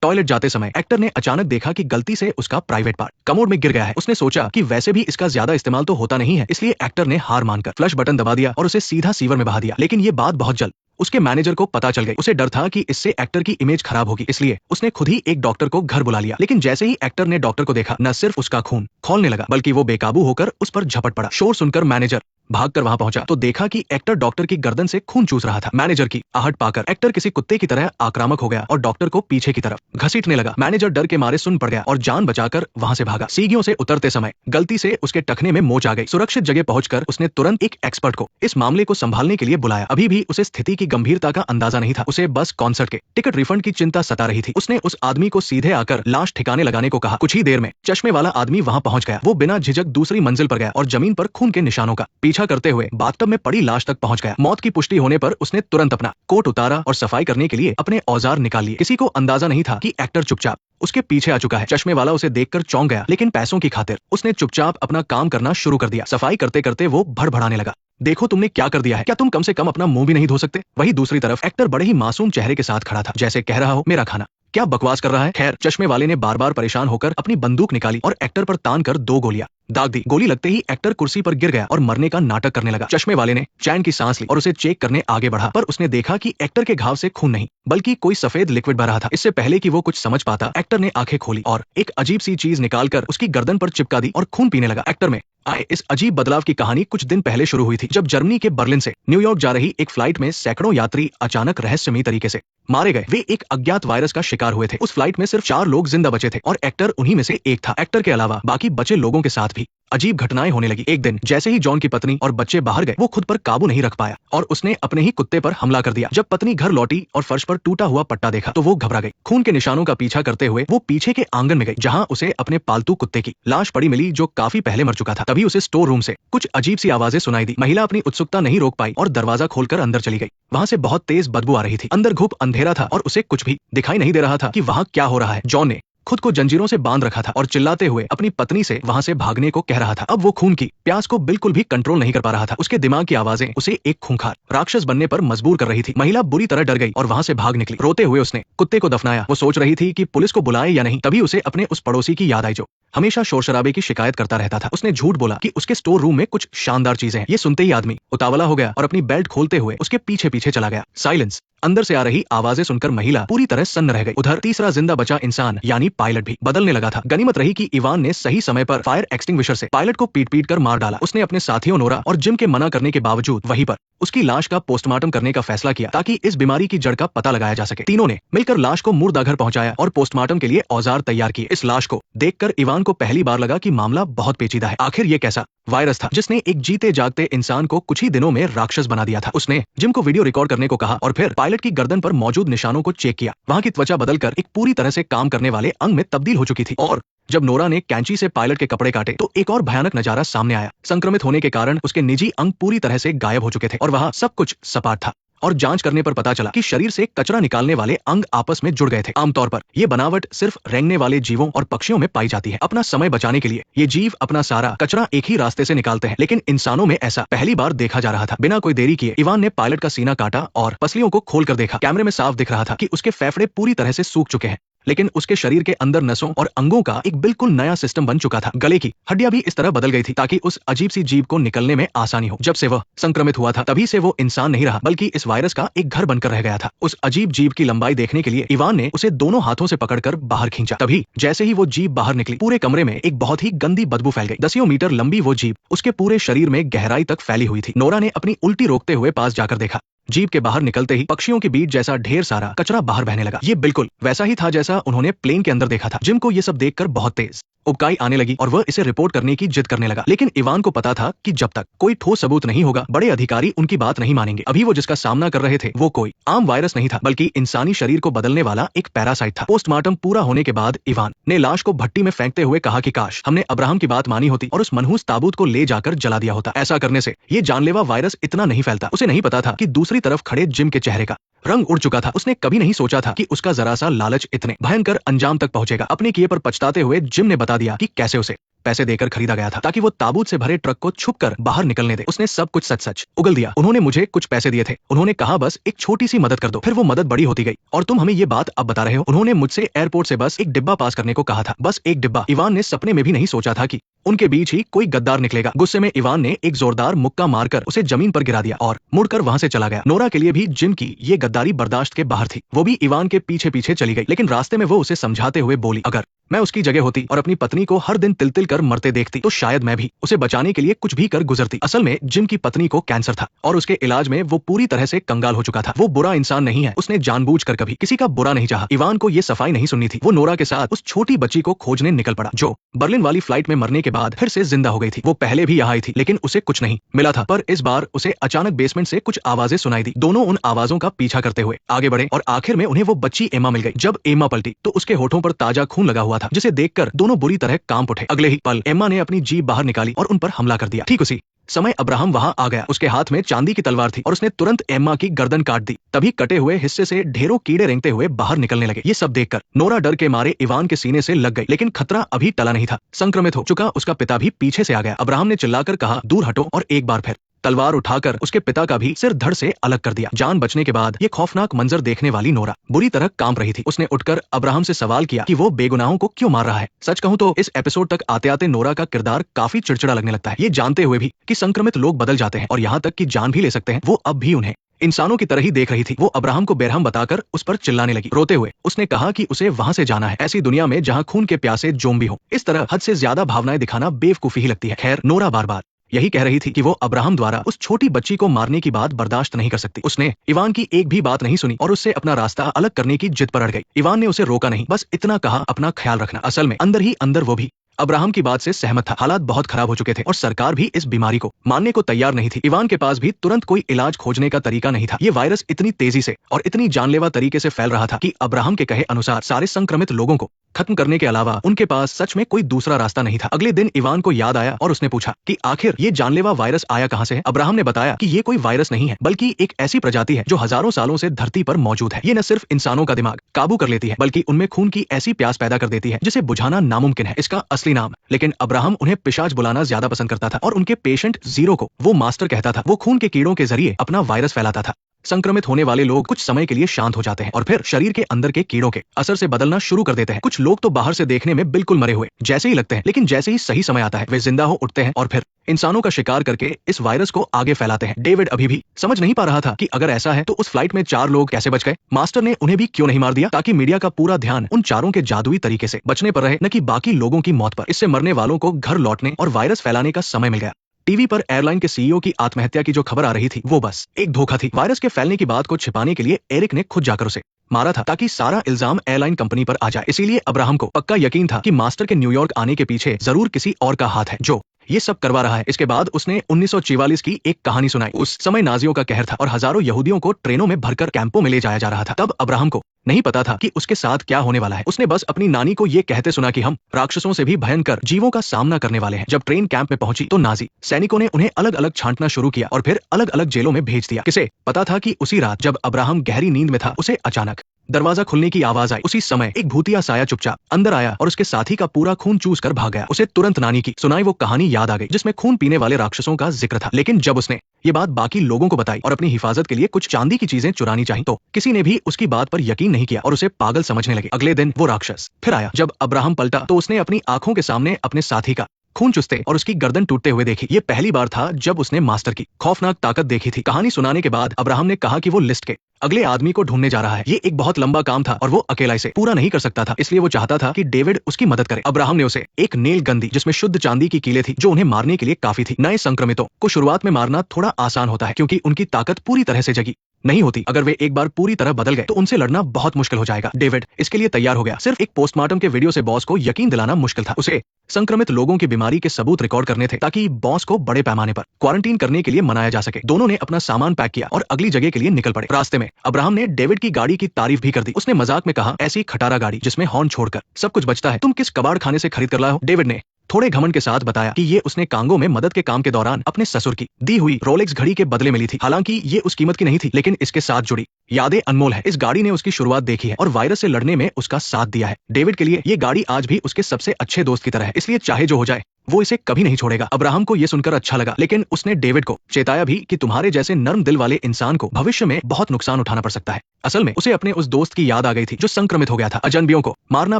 Toilet जाते समय actor ने अचानक देखा कि गलती से उसका प्राइवेट पार्ट कमोड में गिर गया है। उसने सोचा कि वैसे भी इसका ज्यादा इस्तेमाल तो होता नहीं है, इसलिए एक्टर ने हार मानकर फ्लश बटन दबा दिया और उसे सीधा सीवर में बहा दिया। लेकिन ये बात बहुत जल्द उसके मैनेजर को पता चल गई। उसे डर था कि इससे एक्टर की इमेज खराब होगी, इसलिए उसने खुद ही एक डॉक्टर को घर बुला लिया। लेकिन जैसे ही एक्टर ने डॉक्टर को देखा, न सिर्फ उसका खून खौलने लगा बल्कि वो बेकाबू होकर उस पर झपट पड़ा। शोर सुनकर मैनेजर भागकर वहां पहुंचा तो देखा कि एक्टर डॉक्टर की गर्दन से खून चूस रहा था। मैनेजर की आहट पाकर एक्टर किसी कुत्ते की तरह आक्रामक हो गया और डॉक्टर को पीछे की तरफ घसीटने लगा। मैनेजर डर के मारे सुन पड़ गया और जान बचाकर वहां से भागा। सीढ़ियों से उतरते समय गलती से उसके टखने में मोच आ गई। सुरक्षित जगह पहुंचकर उसने तुरंत एक एक्सपर्ट को इस मामले को संभालने के लिए बुलाया। अभी भी उसे स्थिति की गंभीरता का अंदाजा नहीं था। उसे बस कॉन्सर्ट के टिकट रिफंड की चिंता सता रही थी। उसने उस आदमी को सीधे आकर लाश ठिकाने लगाने को कहा। कुछ ही देर में चश्मे वाला आदमी वहां पहुंच गया। वो बिना झिझक दूसरी मंजिल पर गया और जमीन पर खून के निशानों का पीछा करते हुए बाथटब में पड़ी लाश तक पहुंच गया। मौत की पुष्टि होने पर उसने तुरंत अपना कोट उतारा और सफाई करने के लिए अपने औजार निकाल लिए। किसी को अंदाजा नहीं था कि एक्टर चुपचाप उसके पीछे आ चुका है। चश्मे वाला उसे देखकर चौंक गया, लेकिन पैसों की खातिर उसने चुपचाप अपना काम करना शुरू कर दिया। सफाई करते करते वो भड़बड़ाने लगा, देखो तुमने क्या कर दिया है, क्या तुम कम से कम अपना मुंह भी नहीं धो सकते? वहीं दूसरी तरफ एक्टर बड़े ही मासूम चेहरे के साथ खड़ा था, जैसे कह रहा हो मेरा खाना क्या बकवास कर रहा है। खैर, चश्मे वाले ने बार बार परेशान होकर अपनी बंदूक निकाली और एक्टर पर तान कर 2 गोलियां दाग दी। गोली लगते ही एक्टर कुर्सी पर गिर गया और मरने का नाटक करने लगा। चश्मे वाले ने चैन की सांस ली और उसे चेक करने आगे बढ़ा, पर उसने देखा कि एक्टर के घाव से खून नहीं बल्कि कोई सफेद लिक्विड बह रहा था। इससे पहले कि वो कुछ समझ पाता, एक्टर ने आंखें खोली और एक अजीब सी चीज निकालकर उसकी गर्दन पर चिपका दी और खून पीने लगा। एक्टर में आए इस अजीब बदलाव की कहानी कुछ दिन पहले शुरू हुई थी, जब जर्मनी के बर्लिन से न्यूयॉर्क जा रही एक फ्लाइट में सैकड़ों यात्री अचानक रहस्यमयी तरीके से मारे गए। वे एक अज्ञात वायरस का शिकार हुए थे। उस फ्लाइट में सिर्फ 4 लोग जिंदा बचे थे और एक्टर उन्हीं में से एक था। एक्टर के अलावा बाकी बचे लोगों के साथ भी अजीब घटनाएं होने लगी। एक दिन जैसे ही जॉन की पत्नी और बच्चे बाहर गए, वो खुद पर काबू नहीं रख पाया और उसने अपने ही कुत्ते पर हमला कर दिया। जब पत्नी घर लौटी और फर्श पर टूटा हुआ पट्टा देखा तो वो घबरा गई। खून के निशानों का पीछा करते हुए वो पीछे के आंगन में गई, जहां उसे अपने पालतू कुत्ते की लाश पड़ी मिली, जो काफी पहले मर चुका था। तभी उसे स्टोर रूम से कुछ अजीब सी आवाजें सुनाई दी। महिला अपनी उत्सुकता नहीं रोक पाई और दरवाजा खोलकर अंदर चली गई। वहां से बहुत तेज बदबू आ रही थी। अंदर घुप अंधेरा था और उसे कुछ भी दिखाई नहीं दे रहा था कि वहां क्या हो रहा है। जॉन ने खुद को जंजीरों से बांध रखा था और चिल्लाते हुए अपनी पत्नी से वहां से भागने को कह रहा था। अब वो खून की प्यास को बिल्कुल भी कंट्रोल नहीं कर पा रहा था। उसके दिमाग की आवाजें उसे एक खूंखार राक्षस बनने पर मजबूर कर रही थी। महिला बुरी तरह डर गई और वहां से भाग निकली। रोते हुए उसने कुत्ते को दफनाया। वो सोच रही थी कि पुलिस को बुलाए या नहीं। तभी उसे अपने उस पड़ोसी की याद आई जो हमेशा शोर शराबे की शिकायत करता रहता था। उसने झूठ बोला कि उसके स्टोर रूम में कुछ शानदार चीजें हैं। ये सुनते ही आदमी उतावला हो गया और अपनी बेल्ट खोलते हुए उसके पीछे पीछे चला गया। साइलेंस। अंदर से आ रही आवाजें सुनकर महिला पूरी तरह सन्न रह गई। उधर तीसरा जिंदा बचा इंसान यानी पायलट भी बदलने लगा था। गनीमत रही कि इवान ने सही समय पर फायर एक्सटिंग्विशर से पायलट को पीट पीट कर मार डाला। उसने अपने साथियों नोरा और जिम के मना करने के बावजूद वहीं पर उसकी लाश का पोस्टमार्टम करने का फैसला किया, ताकि इस बीमारी की जड़ का पता लगाया जा सके। तीनों ने मिलकर लाश को मुर्दाघर पहुंचाया और पोस्टमार्टम के लिए औजार तैयार किए। इस लाश को देखकर इवान को पहली बार लगा कि मामला बहुत पेचीदा है। आखिर ये कैसा वायरस था जिसने एक जीते जागते इंसान को कुछ ही दिनों में राक्षस बना दिया था। उसने जिम को वीडियो रिकॉर्ड करने को कहा और फिर पायलट की गर्दन पर मौजूद निशानों को चेक किया। वहां की त्वचा बदलकर एक पूरी तरह से काम करने वाले अंग में तब्दील हो चुकी थी। और जब नोरा ने कैंची से पायलट के कपड़े काटे तो एक और भयानक नजारा सामने आया। संक्रमित होने के कारण उसके निजी अंग पूरी तरह से गायब हो चुके थे और वहां सब कुछ सपाट था। और जांच करने पर पता चला कि शरीर से कचरा निकालने वाले अंग आपस में जुड़ गए थे। आमतौर पर यह बनावट सिर्फ रेंगने वाले जीवों और पक्षियों में पाई जाती है। अपना समय बचाने के लिए ये जीव अपना सारा कचरा एक ही रास्ते से निकालते हैं, लेकिन इंसानों में ऐसा पहली बार देखा जा रहा था। बिना कोई देरी किए इवान ने पायलट का सीना काटा और पसलियों को खोलकर देखा। कैमरे में साफ दिख रहा था कि उसके फेफड़े पूरी तरह से सूख चुके हैं, लेकिन उसके शरीर के अंदर नसों और अंगों का एक बिल्कुल नया सिस्टम बन चुका था। गले की हड्डियां भी इस तरह बदल गई थी ताकि उस अजीब सी जीव को निकलने में आसानी हो। जब से वह संक्रमित हुआ था तभी से वो इंसान नहीं रहा, बल्कि इस वायरस का एक घर बनकर रह गया था। उस अजीब जीव की लंबाई देखने के लिए इवान ने उसे दोनों हाथों से पकड़कर बाहर खींचा। तभी जैसे ही वो जीव बाहर निकली, पूरे कमरे में एक बहुत ही गंदी बदबू फैल गई। 10 मीटर लंबी वो जीव उसके पूरे शरीर में गहराई तक फैली हुई थी। नोरा ने अपनी उल्टी रोकते हुए पास जाकर देखा। जीप के बाहर निकलते ही पक्षियों के बीच जैसा ढेर सारा कचरा बाहर बहने लगा। ये बिल्कुल वैसा ही था जैसा उन्होंने प्लेन के अंदर देखा था। जिम को ये सब देखकर बहुत तेज उबकाई आने लगी और वह इसे रिपोर्ट करने की जिद करने लगा। लेकिन इवान को पता था कि जब तक कोई ठोस सबूत नहीं होगा, बड़े अधिकारी उनकी बात नहीं मानेंगे। अभी वो जिसका सामना कर रहे थे वो कोई आम वायरस नहीं था, बल्कि इंसानी शरीर को बदलने वाला एक पैरासाइट था। पोस्टमार्टम पूरा होने के बाद इवान ने लाश को भट्टी में फेंकते हुए कहा कि काश हमने अब्राहम की बात मानी होती और उस मनहूस ताबूत को ले जाकर जला दिया होता। ऐसा करने से ये जानलेवा वायरस इतना नहीं फैलता। उसे नहीं पता था कि दूसरी तरफ खड़े जिम के चेहरे का रंग उड़ चुका था। उसने कभी नहीं सोचा था कि उसका जरा सा लालच इतने भयंकर अंजाम तक पहुंचेगा। अपने किए पर पछताते हुए जिम ने बता दिया कि कैसे उसे पैसे देकर खरीदा गया था ताकि वो ताबूत से भरे ट्रक को छुपकर बाहर निकलने दे। उसने सब कुछ सच सच उगल दिया। उन्होंने मुझे कुछ पैसे दिए थे, उन्होंने कहा बस एक छोटी सी मदद कर दो, फिर वो मदद बड़ी होती गई और तुम हमें ये बात अब बता रहे हो। उन्होंने मुझसे एयरपोर्ट से बस एक डिब्बा पास करने को कहा था, बस एक डिब्बा। इवान ने सपने में भी नहीं सोचा था कि उनके बीच ही कोई गद्दार निकलेगा। गुस्से में इवान ने एक जोरदार मुक्का मारकर उसे जमीन पर गिरा दिया और मुड़कर वहां से चला गया। नोरा के लिए भी जिम की ये गद्दारी बर्दाश्त के बाहर थी। वो भी इवान के पीछे पीछे चली गई, लेकिन रास्ते में वो उसे समझाते हुए बोली, अगर मैं उसकी जगह होती और अपनी पत्नी को हर दिन तिल तिल कर मरते देखती तो शायद मैं भी उसे बचाने के लिए कुछ भी कर गुजरती। असल में जिम की पत्नी को कैंसर था और उसके इलाज में वो पूरी तरह से कंगाल हो चुका था। वो बुरा इंसान नहीं है, उसने जानबूझकर कभी किसी का बुरा नहीं चाहा। इवान को ये सफाई नहीं सुननी थी। वो नोरा के साथ उस छोटी बच्ची को खोजने निकल पड़ा जो बर्लिन वाली फ्लाइट में मरने के बाद फिर से जिंदा हो गई थी। वो पहले भी यहाँ आई थी लेकिन उसे कुछ नहीं मिला था, पर इस बार उसे अचानक बेसमेंट से कुछ आवाजें सुनाई दी। दोनों उन आवाजों का पीछा करते हुए आगे बढ़े और आखिर में उन्हें वो बच्ची एमा मिल गई। जब एमा पलटी तो उसके होठों पर ताजा खून लगा हुआ था, जिसे देखकर दोनों बुरी तरह कांप उठे। अगले ही पल एम्मा ने अपनी जीभ बाहर निकाली और उन पर हमला कर दिया। ठीक उसी समय अब्राहम वहां आ गया। उसके हाथ में चांदी की तलवार थी और उसने तुरंत एम्मा की गर्दन काट दी। तभी कटे हुए हिस्से से ढेरों कीड़े रेंगते हुए बाहर निकलने लगे। ये सब देखकर नोरा डर के मारे इवान के सीने से लग गई, लेकिन खतरा अभी टला नहीं था। संक्रमित हो चुका उसका पिता भी पीछे से आ गया। अब्राहम ने चिल्लाकर कहा, दूर हटो, और एक बार फिर तलवार उठाकर उसके पिता का भी सिर धड़ से अलग कर दिया। जान बचने के बाद ये खौफनाक मंजर देखने वाली नोरा बुरी तरह कांप रही थी। उसने उठकर अब्राहम से सवाल किया कि वो बेगुनाहों को क्यों मार रहा है। सच कहूं तो इस एपिसोड तक आते आते नोरा का किरदार काफी चिड़चिड़ा लगने लगता है। ये जानते हुए भी कि संक्रमित लोग बदल जाते हैं और यहाँ तक कि जान भी ले सकते हैं, वो अब भी उन्हें इंसानों की तरह ही देख रही थी। वो अब्राहम को बेरहम बताकर उस पर चिल्लाने लगी। रोते हुए उसने कहा कि उसे वहां से जाना है, ऐसी दुनिया में जहां खून के प्यासे जोम्बी हो। इस तरह हद से ज्यादा भावनाएं दिखाना बेवकूफी ही लगती है। खैर, नोरा बार बार यही कह रही थी कि वो अब्राहम द्वारा उस छोटी बच्ची को मारने की बात बर्दाश्त नहीं कर सकती। उसने इवान की एक भी बात नहीं सुनी और उससे अपना रास्ता अलग करने की जिद पर अड़ गई। इवान ने उसे रोका नहीं, बस इतना कहा, अपना ख्याल रखना। असल में अंदर ही अंदर वो भी अब्राहम की बात से सहमत था। हालात बहुत खराब हो चुके थे और सरकार भी इस बीमारी को मानने को तैयार नहीं थी। इवान के पास भी तुरंत कोई इलाज खोजने का तरीका नहीं था। ये वायरस इतनी तेजी से और इतनी जानलेवा तरीके से फैल रहा था कि अब्राहम के कहे अनुसार सारे संक्रमित लोगों को खत्म करने के अलावा उनके पास सच में कोई दूसरा रास्ता नहीं था। अगले दिन इवान को याद आया और उसने पूछा कि आखिर ये जानलेवा वायरस आया कहां से है। अब्राहम ने बताया कि ये कोई वायरस नहीं है, बल्कि एक ऐसी प्रजाति है जो हजारों सालों से धरती पर मौजूद है। ये न सिर्फ इंसानों का दिमाग काबू कर लेती है, बल्कि उनमें खून की ऐसी प्यास पैदा कर देती है जिसे बुझाना नामुमकिन है। इसका असली नाम, लेकिन अब्राहम उन्हें पिशाच बुलाना ज्यादा पसंद करता था और उनके पेशेंट जीरो को वो मास्टर कहता था। वो खून के कीड़ों के जरिए अपना वायरस फैलाता था। संक्रमित होने वाले लोग कुछ समय के लिए शांत हो जाते हैं और फिर शरीर के अंदर के कीड़ों के असर से बदलना शुरू कर देते हैं। कुछ लोग तो बाहर से देखने में बिल्कुल मरे हुए जैसे ही लगते हैं, लेकिन जैसे ही सही समय आता है वे जिंदा हो उठते हैं और फिर इंसानों का शिकार करके इस वायरस को आगे फैलाते हैं। डेविड अभी भी समझ नहीं पा रहा था कि अगर ऐसा है तो उस फ्लाइट में 4 लोग कैसे बच गए। मास्टर ने उन्हें भी क्यों नहीं मार दिया, ताकि मीडिया का पूरा ध्यान उन चारों के जादुई तरीके से बचने पर रहे, न कि बाकी लोगों की मौत पर। इससे मरने वालों को घर लौटने और वायरस फैलाने का समय मिल गया। टीवी पर एयरलाइन के सीईओ की आत्महत्या की जो खबर आ रही थी वो बस एक धोखा थी। वायरस के फैलने की बात को छिपाने के लिए एरिक ने खुद जाकर उसे मारा था, ताकि सारा इल्जाम एयरलाइन कंपनी पर आ जाए। इसीलिए अब्राहम को पक्का यकीन था कि मास्टर के न्यूयॉर्क आने के पीछे जरूर किसी और का हाथ है जो ये सब करवा रहा है। इसके बाद उसने 1944 की एक कहानी सुनाई। उस समय नाजियों का कहर था और हजारों यहूदियों को ट्रेनों में भरकर कैंपों में ले जाया जा रहा था। तब अब्राहम को नहीं पता था कि उसके साथ क्या होने वाला है। उसने बस अपनी नानी को ये कहते सुना कि हम राक्षसों से भी भयंकर जीवों का सामना करने वाले हैं। जब ट्रेन कैंप में पहुंची तो नाजी सैनिकों ने उन्हें अलग अलग छांटना शुरू किया और फिर अलग अलग जेलों में भेज दिया। किसे पता था कि उसी रात जब अब्राहम गहरी नींद में था, उसे अचानक दरवाजा खुलने की आवाज आई। उसी समय एक भूतिया साया चुपचाप अंदर आया और उसके साथी का पूरा खून चूस कर भाग गया। उसे तुरंत नानी की सुनाई वो कहानी याद आ गई जिसमें खून पीने वाले राक्षसों का जिक्र था। लेकिन जब उसने ये बात बाकी लोगों को बताई और अपनी हिफाजत के लिए कुछ चांदी की चीजें चुरानी चाहिए तो किसी ने भी उसकी बात पर यकीन नहीं किया और उसे पागल समझने लगे। अगले दिन वो राक्षस फिर आया। जब अब्राहम पलटा तो उसने अपनी आंखों के सामने अपने साथी का खून चुसते और उसकी गर्दन टूटते हुए देखी। ये पहली बार था जब उसने मास्टर की खौफनाक ताकत देखी थी। कहानी सुनाने के बाद अब्राहम ने कहा कि वो लिस्ट के अगले आदमी को ढूंढने जा रहा है। ये एक बहुत लंबा काम था और वो अकेला इसे पूरा नहीं कर सकता था, इसलिए वो चाहता था कि डेविड उसकी मदद करे। अब्राहम ने उसे एक नेल गन दी जिसमें शुद्ध चांदी की कीलें थी जो उन्हें मारने के लिए काफी थी। नए संक्रमितों को शुरुआत में मारना थोड़ा आसान होता है क्योंकि उनकी ताकत पूरी तरह से जगी नहीं होती। अगर वे एक बार पूरी तरह बदल गए तो उनसे लड़ना बहुत मुश्किल हो जाएगा। डेविड इसके लिए तैयार हो गया। सिर्फ एक पोस्टमार्टम के वीडियो से बॉस को यकीन दिलाना मुश्किल था। उसे संक्रमित लोगों की बीमारी के सबूत रिकॉर्ड करने थे ताकि बॉस को बड़े पैमाने पर क्वारंटीन करने के लिए मनाया जा सके। दोनों ने अपना सामान पैक किया और अगली जगह के लिए निकल पड़े। रास्ते में अब्राहम ने डेविड की गाड़ी की तारीफ भी कर दी। उसने मजाक में कहा, ऐसी खटारा गाड़ी जिसमें हॉर्न छोड़कर सब कुछ बचता है, तुम किस कबाड़ खाने से खरीद कर लाए हो। डेविड ने थोड़े घमंड के साथ बताया कि ये उसने कांगो में मदद के काम के दौरान अपने ससुर की दी हुई रोलेक्स घड़ी के बदले में ली थी। हालांकि ये उस कीमत की नहीं थी, लेकिन इसके साथ जुड़ी यादें अनमोल है। इस गाड़ी ने उसकी शुरुआत देखी है और वायरस से लड़ने में उसका साथ दिया है। डेविड के लिए ये गाड़ी आज भी उसके सबसे अच्छे दोस्त की तरह है, इसलिए चाहे जो हो जाए वो इसे कभी नहीं छोड़ेगा। अब्राहम को ये सुनकर अच्छा लगा, लेकिन उसने डेविड को चेताया भी कि तुम्हारे जैसे नर्म दिल वाले इंसान को भविष्य में बहुत नुकसान उठाना पड़ सकता है। असल में उसे अपने उस दोस्त की याद आ गई थी जो संक्रमित हो गया था। अजनबियों को मारना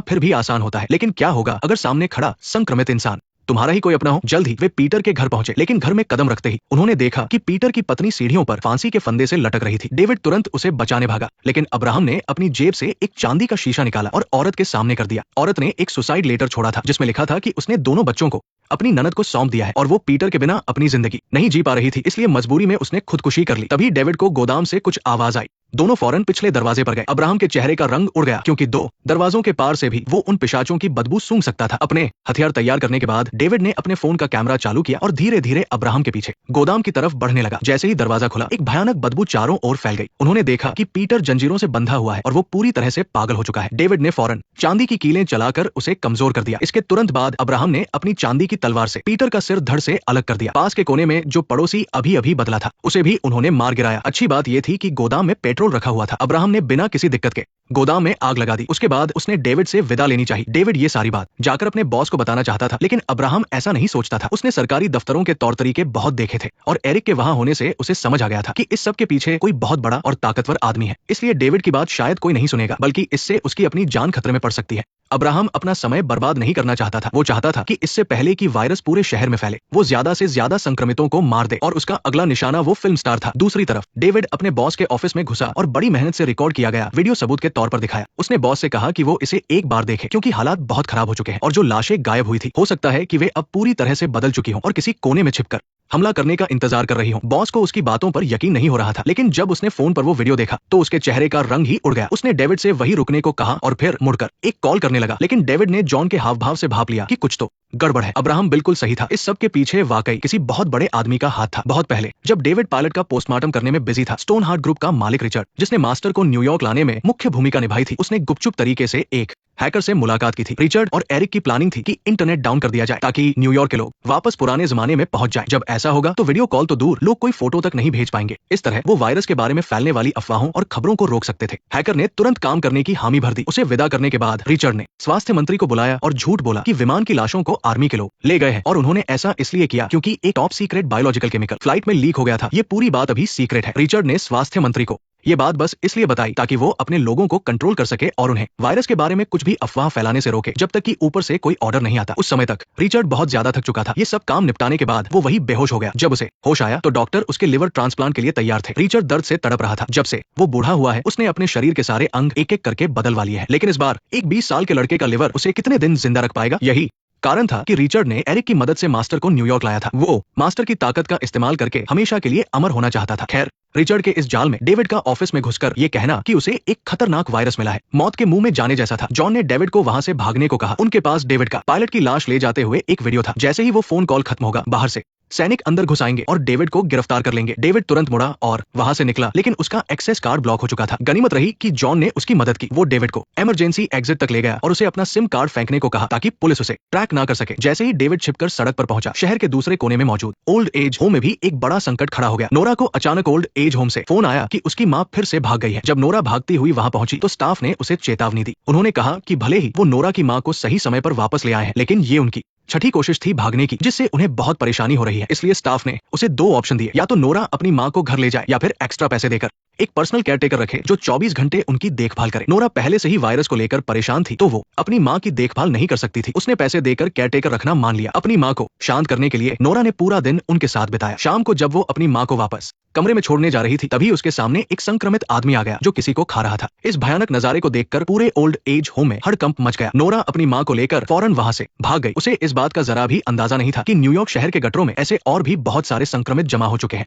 फिर भी आसान होता है, लेकिन क्या होगा अगर सामने खड़ा संक्रमित इंसान तुम्हारा ही कोई अपना हो। जल्द ही वे पीटर के घर पहुंचे, लेकिन घर में कदम रखते ही उन्होंने देखा कि पीटर की पत्नी सीढ़ियों पर फांसी के फंदे से लटक रही थी। डेविड तुरंत उसे बचाने भागा, लेकिन अब्राहम ने अपनी जेब से एक चांदी का शीशा निकाला और औरत के सामने कर दिया। औरत ने एक सुसाइड लेटर छोड़ा था जिसमें लिखा था कि उसने दोनों बच्चों को अपनी ननद को सौंप दिया है और वो पीटर के बिना अपनी जिंदगी नहीं जी पा रही थी, इसलिए मजबूरी में उसने खुदकुशी कर ली। तभी डेविड को गोदाम से कुछ आवाज आई। दोनों फौरन पिछले दरवाजे पर गए। अब्राहम के चेहरे का रंग उड़ गया, क्योंकि दो दरवाजों के पार से भी वो उन पिशाचों की बदबू सूंघ सकता था। अपने हथियार तैयार करने के बाद डेविड ने अपने फोन का कैमरा चालू किया और धीरे धीरे अब्राहम के पीछे गोदाम की तरफ बढ़ने लगा। जैसे ही दरवाजा खुला, एक भयानक बदबू चारों ओर फैल गई। उन्होंने देखा कि पीटर जंजीरों से बंधा हुआ है और वो पूरी तरह से पागल हो चुका है। डेविड ने फौरन चांदी की कीलें चलाकर उसे कमजोर कर दिया। इसके तुरंत बाद अब्राहम ने अपनी चांदी की तलवार से पीटर का सिर धड़ से अलग कर दिया। पास के कोने में जो पड़ोसी अभी अभी बदला था उसे भी उन्होंने मार गिराया। अच्छी बात यह थी कि गोदाम में पेट्रोल रखा हुआ था। अब्राहम ने बिना किसी दिक्कत के गोदाम में आग लगा दी। उसके बाद उसने डेविड से विदा लेनी चाहिए। डेविड ये सारी बात जाकर अपने बॉस को बताना चाहता था, लेकिन अब्राहम ऐसा नहीं सोचता था। उसने सरकारी दफ्तरों के तौर तरीके बहुत देखे थे और एरिक के वहां होने से उसे समझ आ गया था कि इस सब के पीछे कोई बहुत बड़ा और ताकतवर आदमी है। इसलिए डेविड की बात शायद कोई नहीं सुनेगा, बल्कि इससे उसकी अपनी जान खतरे में पड़ सकती है। अब्राहम अपना समय बर्बाद नहीं करना चाहता था। वो चाहता था कि इससे पहले कि वायरस पूरे शहर में फैले, वो ज्यादा से ज्यादा संक्रमितों को मार दे और उसका अगला निशाना वो फिल्म स्टार था। दूसरी तरफ डेविड अपने बॉस के ऑफिस में घुसा और बड़ी मेहनत से रिकॉर्ड किया गया वीडियो सबूत के तौर पर दिखाया। उसने बॉस से कहा कि वो इसे एक बार देखे, क्योंकि हालात बहुत खराब हो चुके हैं और जो लाशें गायब हुई थी हो सकता है कि वे अब पूरी तरह से बदल चुकी हों और किसी कोने में छिपकर हमला करने का इंतजार कर रही हूँ। बॉस को उसकी बातों पर यकीन नहीं हो रहा था, लेकिन जब उसने फोन पर वो वीडियो देखा तो उसके चेहरे का रंग ही उड़ गया। उसने डेविड से वही रुकने को कहा और फिर मुड़कर एक कॉल करने लगा, लेकिन डेविड ने जॉन के हाव भाव से भाप लिया कि कुछ तो गड़बड़ है। अब्राहम बिल्कुल सही था। इस सब के पीछे वाकई किसी बहुत बड़े आदमी का हाथ था। बहुत पहले जब डेविड पायलट का पोस्टमार्टम करने में बिजी था, स्टोन हार्ट ग्रुप का मालिक रिचर्ड, जिसने मास्टर को न्यूयॉर्क लाने में मुख्य भूमिका निभाई थी, उसने गुपचुप तरीके से एक हैकर से मुलाकात की थी। रिचर्ड और एरिक की प्लानिंग थी कि इंटरनेट डाउन कर दिया जाए ताकि न्यूयॉर्क के लोग वापस पुराने जमाने में पहुंच जाएं। जब ऐसा होगा तो वीडियो कॉल तो दूर, लोग कोई फोटो तक नहीं भेज पाएंगे। इस तरह वो वायरस के बारे में फैलने वाली अफवाहों और खबरों को रोक सकते थे। हैकर ने तुरंत काम करने की हामी भर दी। उसे विदा करने के बाद रिचर्ड ने स्वास्थ्य मंत्री को बुलाया और झूठ बोला कि विमान की लाशों को आर्मी के लोग ले गए हैं और उन्होंने ऐसा इसलिए किया क्योंकि एक top secret biological chemical flight में लीक हो गया था। ये पूरी बात अभी सीक्रेट है। रिचर्ड ने स्वास्थ्य मंत्री को ये बात बस इसलिए बताई ताकि वो अपने लोगों को कंट्रोल कर सके और उन्हें वायरस के बारे में कुछ भी अफवाह फैलाने से रोके जब तक कि ऊपर से कोई ऑर्डर नहीं आता। उस समय तक रिचर्ड बहुत ज्यादा थक चुका था। ये सब काम निपटाने के बाद वो वही बेहोश हो गया। जब उसे होश आया तो डॉक्टर उसके लिवर ट्रांसप्लांट के लिए तैयार थे। रिचर्ड दर्द से तड़प रहा था। जब से वो बूढ़ा हुआ है उसने अपने शरीर के सारे अंग एक एक करके बदलवा लिए हैं, लेकिन इस बार एक 20 साल के लड़के का लिवर उसे कितने दिन जिंदा रख पाएगा? यही कारण था कि रिचर्ड ने एरिक की मदद से मास्टर को न्यूयॉर्क लाया था। वो मास्टर की ताकत का इस्तेमाल करके हमेशा के लिए अमर होना चाहता था। खैर, रिचर्ड के इस जाल में डेविड का ऑफिस में घुसकर ये कहना कि उसे एक खतरनाक वायरस मिला है मौत के मुंह में जाने जैसा था। जॉन ने डेविड को वहां से भागने को कहा। उनके पास डेविड का पायलट की लाश ले जाते हुए एक वीडियो था। जैसे ही वो फोन कॉल खत्म होगा, बाहर से सैनिक अंदर घुस आएंगे और डेविड को गिरफ्तार कर लेंगे। डेविड तुरंत मुड़ा और वहां से निकला, लेकिन उसका एक्सेस कार्ड ब्लॉक हो चुका था। गनीमत रही कि जॉन ने उसकी मदद की। वो डेविड को इमरजेंसी एग्जिट तक ले गया और उसे अपना सिम कार्ड फेंकने को कहा ताकि पुलिस उसे ट्रैक ना कर सके। जैसे ही डेविड छिपकर सड़क पर पहुंचा, शहर के दूसरे कोने में मौजूद ओल्ड एज होम में भी एक बड़ा संकट खड़ा हो गया। नोरा को अचानक ओल्ड एज होम से फोन आया कि उसकी मां फिर से भाग गई है। जब नोरा भागती हुई वहां पहुंची तो स्टाफ ने उसे चेतावनी दी। उन्होंने कहा कि भले ही वो नोरा की मां को सही समय पर वापस ले आए हैं, लेकिन ये उनकी छठी कोशिश थी भागने की, जिससे उन्हें बहुत परेशानी हो रही है। इसलिए स्टाफ ने उसे 2 ऑप्शन दिए, या तो नोरा अपनी मां को घर ले जाए या फिर एक्स्ट्रा पैसे देकर एक पर्सनल केयरटेकर रखे जो 24 घंटे उनकी देखभाल करे। नोरा पहले से ही वायरस को लेकर परेशान थी, तो वो अपनी मां की देखभाल नहीं कर सकती थी। उसने पैसे देकर केयरटेकर रखना मान लिया। अपनी मां को शांत करने के लिए नोरा ने पूरा दिन उनके साथ बिताया। शाम को जब वो अपनी मां को वापस कमरे में छोड़ने जा रही थी, तभी उसके सामने एक संक्रमित आदमी आ गया जो किसी को खा रहा था। इस भयानक नजारे को देखकर पूरे ओल्ड एज होम में हड़कंप मच गया। नोरा अपनी मां को लेकर फौरन वहां से भाग गई। उसे इस बात का जरा भी अंदाजा नहीं था कि न्यूयॉर्क शहर के गटरों में ऐसे और भी बहुत सारे संक्रमित जमा हो चुके हैं।